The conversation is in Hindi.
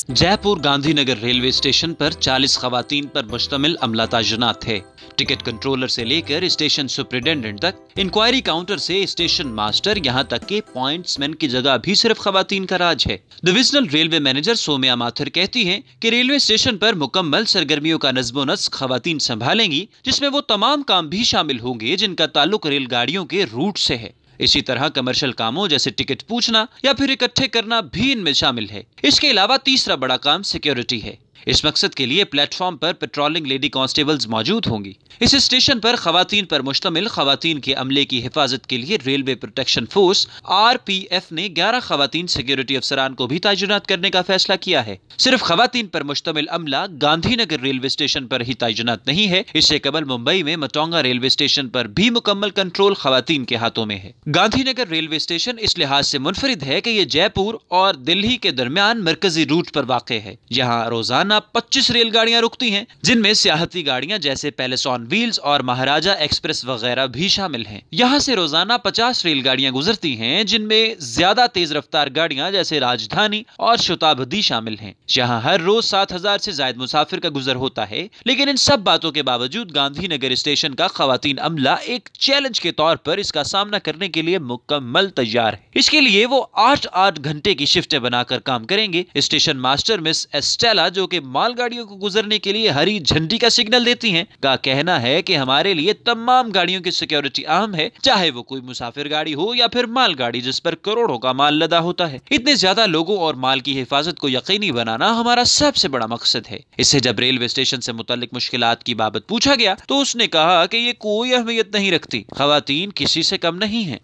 जयपुर गांधीनगर रेलवे स्टेशन पर 40 खवातीन पर मुश्तमिल अमला ताजुनात थे। टिकट कंट्रोलर से लेकर स्टेशन सुपरिटेंडेंट तक, इंक्वायरी काउंटर से स्टेशन मास्टर, यहां तक के पॉइंट्समैन की जगह भी सिर्फ खवातीन का राज है। Divisional railway manager Saumya Mathur कहती हैं कि रेलवे स्टेशन पर मुकम्मल सरगर्मियों का नज़्मो नस्क खवातीन संभालेंगी, जिसमें वो तमाम काम भी शामिल होंगे जिनका ताल्लुक रेलगाड़ियों के रूट से है। इसी तरह कमर्शियल कामों जैसे टिकट पूछना या फिर इकट्ठे करना भी इनमें शामिल है। इसके अलावा तीसरा बड़ा काम सिक्योरिटी है। इस मकसद के लिए प्लेटफॉर्म पर पेट्रोलिंग लेडी कांस्टेबल्स मौजूद होंगी। इस स्टेशन पर खवातीन पर मुश्तमिल खवातीन के अमले की हिफाजत के लिए रेलवे प्रोटेक्शन फोर्स RPF ने 11 खवातीन सिक्योरिटी अफसरान को भी तैनात करने का फैसला किया है। सिर्फ खवातीन पर मुश्तमिल अमला गांधीनगर रेलवे स्टेशन पर ही तैनात नहीं है, इससे कबल मुंबई में मटोंगा रेलवे स्टेशन पर भी मुकम्मल कंट्रोल खवातीन के हाथों में है। गांधीनगर रेलवे स्टेशन इस लिहाज से मुनफरिद है कि यह जयपुर और दिल्ली के दरमियान मरकजी रूट पर वाक़ है। यहाँ रोजाना 25 रेलगाड़ियां रुकती हैं, जिनमें सियाहती गाड़ियां जैसे पैलेस ऑन व्हील्स और महाराजा एक्सप्रेस वगैरह भी शामिल हैं। यहां से रोजाना 50 रेलगाड़ियां गुजरती हैं, जिनमें ज्यादा तेज रफ्तार गाड़ियां जैसे राजधानी और शताब्दी शामिल हैं। यहां हर रोज 7000 से ज्यादा मुसाफिर का गुजर होता है। लेकिन इन सब बातों के बावजूद गांधीनगर स्टेशन का खवातीन अमला एक चैलेंज के तौर पर इसका सामना करने के लिए मुकम्मल तैयार है। इसके लिए वो 8-8 घंटे की शिफ्टें बनाकर काम करेंगे। स्टेशन मास्टर मिस एस्टेला, जो कि मालगाड़ियों को गुजरने के लिए हरी झंडी का सिग्नल देती हैं, का कहना है कि हमारे लिए तमाम गाड़ियों की सिक्योरिटी अहम है, चाहे वो कोई मुसाफिर गाड़ी हो या फिर मालगाड़ी जिस पर करोड़ों का माल लदा होता है। इतने ज्यादा लोगों और माल की हिफाजत को यकीनी बनाना हमारा सबसे बड़ा मकसद है। इससे जब रेलवे स्टेशन से मुताल्लिक मुश्किलात की बाबत पूछा गया तो उसने कहा कि ये कोई अहमियत नहीं रखती, खवातीन किसी से कम नहीं है।